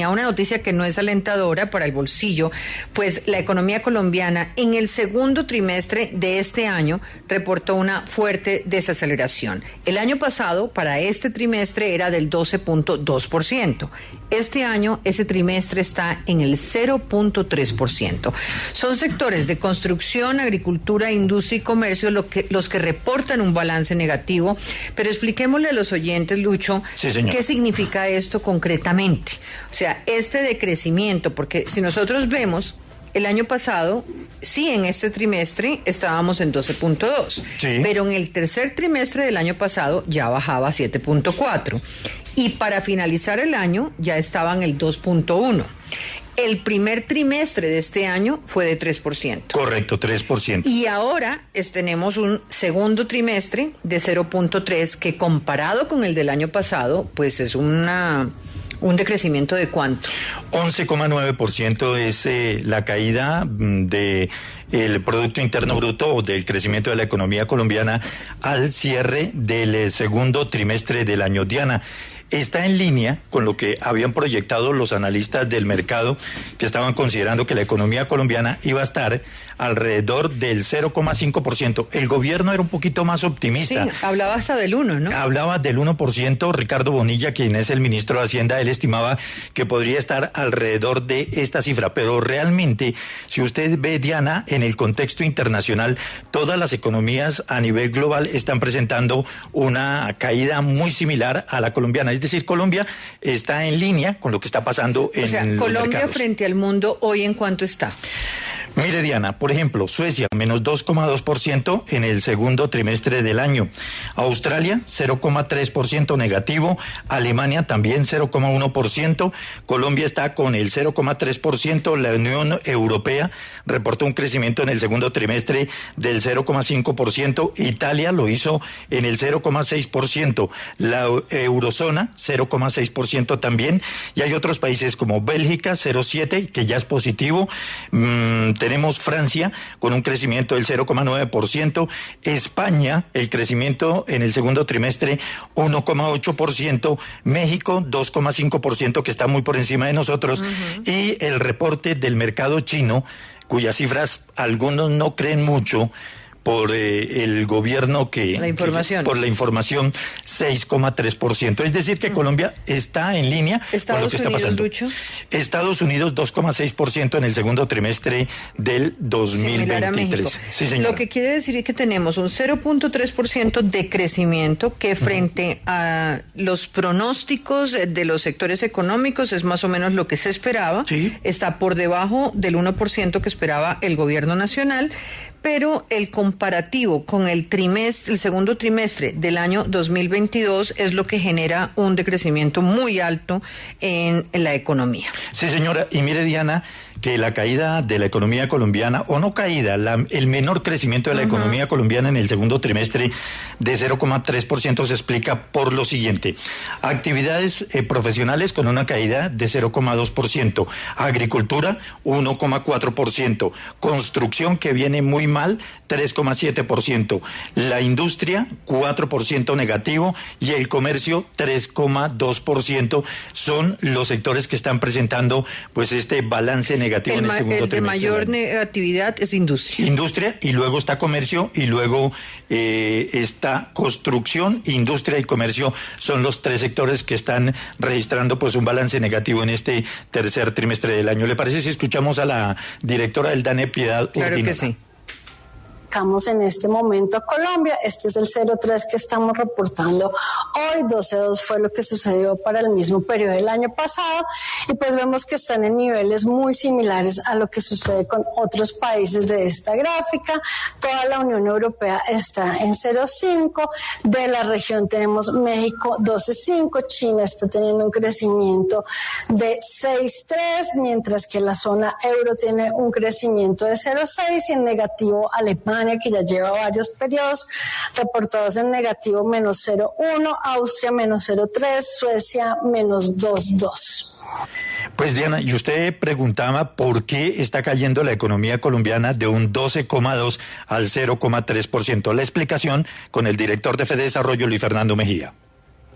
Una noticia que no es alentadora para el bolsillo, pues la economía colombiana en el segundo trimestre de este año reportó una fuerte desaceleración. El año pasado, para este trimestre, era del 12.2%. Este año, ese trimestre está en el 0.3%. Son sectores de construcción, agricultura, industria y comercio los que reportan un balance negativo. Pero expliquémosle a los oyentes, Lucho, sí, ¿qué significa esto concretamente? O sea, este decrecimiento, porque si nosotros vemos el año pasado, sí, en este trimestre estábamos en 12.2, sí, pero en el tercer trimestre del año pasado ya bajaba a 7.4 y para finalizar el año ya estaba en el 2.1. El primer trimestre de este año fue de 3%. Correcto, 3%. Y ahora tenemos un segundo trimestre de 0.3, que comparado con el del año pasado, pues es un decrecimiento de ¿cuánto? 11,9% es la caída del Producto Interno Bruto o del crecimiento de la economía colombiana al cierre del segundo trimestre del año. Diana, está en línea con lo que habían proyectado los analistas del mercado, que estaban considerando que la economía colombiana iba a estar alrededor del 0,5%. El gobierno era un poquito más optimista. Sí, hablaba hasta del 1, ¿no? Hablaba del 1%. Ricardo Bonilla, quien es el ministro de Hacienda, él estimaba que podría estar alrededor de esta cifra. Pero realmente, si usted ve, Diana, en el contexto internacional, todas las economías a nivel global están presentando una caída muy similar a la colombiana. Es decir, Colombia está en línea con lo que está pasando en los mercados. O sea, Colombia frente al mundo, ¿hoy en cuánto está? Mire, Diana, por ejemplo, Suecia, menos 2,2% en el segundo trimestre del año. Australia, 0,3% negativo. Alemania también 0,1%. Colombia está con el 0,3%. La Unión Europea reportó un crecimiento en el segundo trimestre del 0,5%. Italia lo hizo en el 0,6%. La eurozona, 0,6% también. Y hay otros países como Bélgica, 0,7%, que ya es positivo. Tenemos Francia con un crecimiento del 0,9%, España, el crecimiento en el segundo trimestre 1,8%, México 2,5%, que está muy por encima de nosotros, y el reporte del mercado chino, cuyas cifras algunos no creen mucho, por el gobierno por la información, 6,3%. Es decir, que Colombia está en línea con lo que está pasando. Lucho. Estados Unidos, 2,6% en el segundo trimestre del 2023. Sí, señor. Lo que quiere decir es que tenemos un 0.3% de crecimiento que frente a los pronósticos de los sectores económicos es más o menos lo que se esperaba. Sí. Está por debajo del 1% que esperaba el gobierno nacional, pero el comparativo con el segundo trimestre del año 2022 es lo que genera un decrecimiento muy alto en la economía. Sí, señora, y mire, Diana, que la caída de la economía colombiana, o no caída, el menor crecimiento de la economía colombiana en el segundo trimestre de 0,3% se explica por lo siguiente: actividades profesionales con una caída de 0,2%, agricultura 1,4%, construcción, que viene muy mal, 3,7%, la industria 4% negativo y el comercio 3,2%. Son los sectores que están presentando pues este balance negativo en el segundo trimestre. El de mayor negatividad es industria. Industria, y luego está comercio, y luego está construcción, industria y comercio. Son los tres sectores que están registrando pues un balance negativo en este tercer trimestre del año. ¿Le parece si escuchamos a la directora del DANE, Piedad Urdinola? Claro que sí. En este momento a Colombia, este es el 0,3 que estamos reportando hoy, 12,2 fue lo que sucedió para el mismo periodo del año pasado, y pues vemos que están en niveles muy similares a lo que sucede con otros países de esta gráfica. Toda la Unión Europea está en 0,5, de la región tenemos México 12,5, China está teniendo un crecimiento de 6,3, mientras que la zona euro tiene un crecimiento de 0,6 y en negativo Alemania, que ya lleva varios periodos reportados en negativo, menos 0,1, Austria menos 0,3, Suecia menos 2,2. Pues Diana, y usted preguntaba por qué está cayendo la economía colombiana de un 12,2 al 0,3%. La explicación con el director de Fedesarrollo, Luis Fernando Mejía.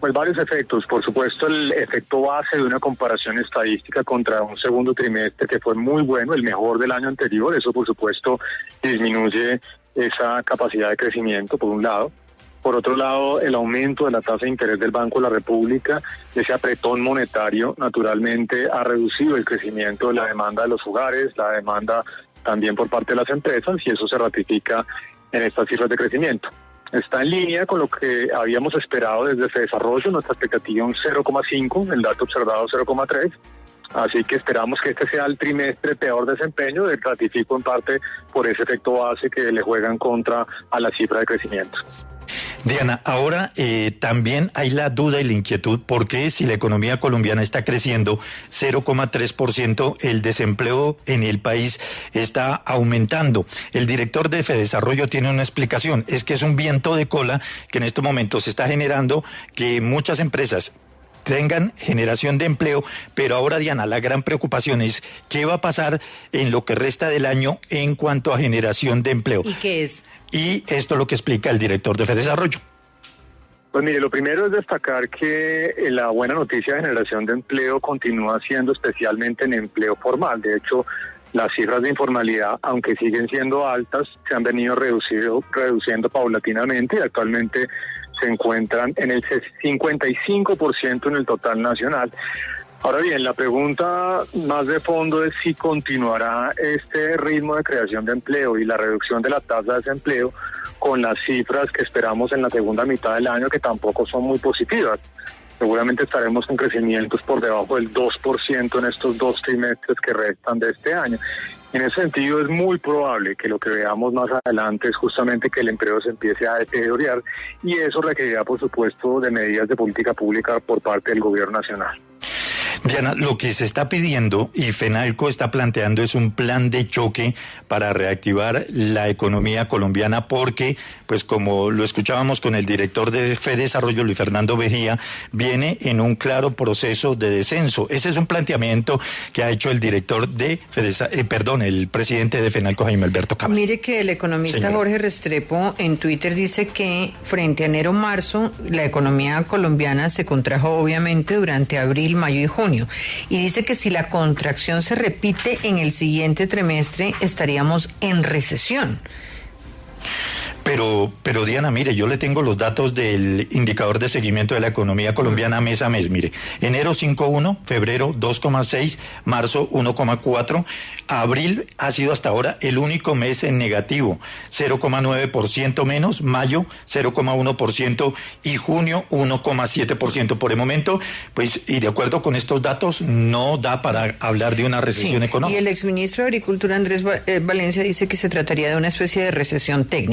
Pues varios efectos. Por supuesto, el efecto base de una comparación estadística contra un segundo trimestre que fue muy bueno, el mejor del año anterior. Eso, por supuesto, disminuye esa capacidad de crecimiento, por un lado. Por otro lado, el aumento de la tasa de interés del Banco de la República, ese apretón monetario, naturalmente ha reducido el crecimiento de la demanda de los hogares, la demanda también por parte de las empresas, y eso se ratifica en estas cifras de crecimiento. Está en línea con lo que habíamos esperado desde Fedesarrollo, nuestra expectativa un 0,5, el dato observado 0,3, así que esperamos que este sea el trimestre peor desempeño, ratifico en parte por ese efecto base que le juega en contra a la cifra de crecimiento. Diana, ahora también hay la duda y la inquietud porque si la economía colombiana está creciendo 0,3%, el desempleo en el país está aumentando. El director de Fedesarrollo tiene una explicación, es que es un viento de cola que en estos momentos está generando que muchas empresas tengan generación de empleo, pero ahora, Diana, la gran preocupación es qué va a pasar en lo que resta del año en cuanto a generación de empleo. ¿Y qué es? Y esto es lo que explica el director de Fedesarrollo. Pues mire, lo primero es destacar que la buena noticia de generación de empleo continúa siendo especialmente en empleo formal. De hecho, las cifras de informalidad, aunque siguen siendo altas, se han venido reduciendo paulatinamente y actualmente se encuentran en el 55% en el total nacional. Ahora bien, la pregunta más de fondo es si continuará este ritmo de creación de empleo y la reducción de la tasa de desempleo con las cifras que esperamos en la segunda mitad del año, que tampoco son muy positivas. Seguramente estaremos con crecimientos por debajo del 2% en estos 2 trimestres que restan de este año. En ese sentido, es muy probable que lo que veamos más adelante es justamente que el empleo se empiece a deteriorar, y eso requerirá, por supuesto, de medidas de política pública por parte del gobierno nacional. Diana, lo que se está pidiendo y FENALCO está planteando es un plan de choque para reactivar la economía colombiana porque, pues como lo escuchábamos con el director de Fedesarrollo, Luis Fernando Mejía, viene en un claro proceso de descenso. Ese es un planteamiento que ha hecho el director de el presidente de FENALCO, Jaime Alberto Cabal. Mire que el economista Jorge Restrepo en Twitter dice que frente a enero-marzo la economía colombiana se contrajo obviamente durante abril, mayo y junio. Y dice que si la contracción se repite en el siguiente trimestre, estaríamos en recesión. Pero Diana, mire, yo le tengo los datos del indicador de seguimiento de la economía colombiana mes a mes. Mire, enero 5,1, febrero 2,6, marzo 1,4, abril ha sido hasta ahora el único mes en negativo, 0,9% menos, mayo 0,1% y junio 1,7%. Por el momento, pues, y de acuerdo con estos datos, no da para hablar de una recesión económica. Y el exministro de Agricultura, Andrés Valencia, dice que se trataría de una especie de recesión técnica.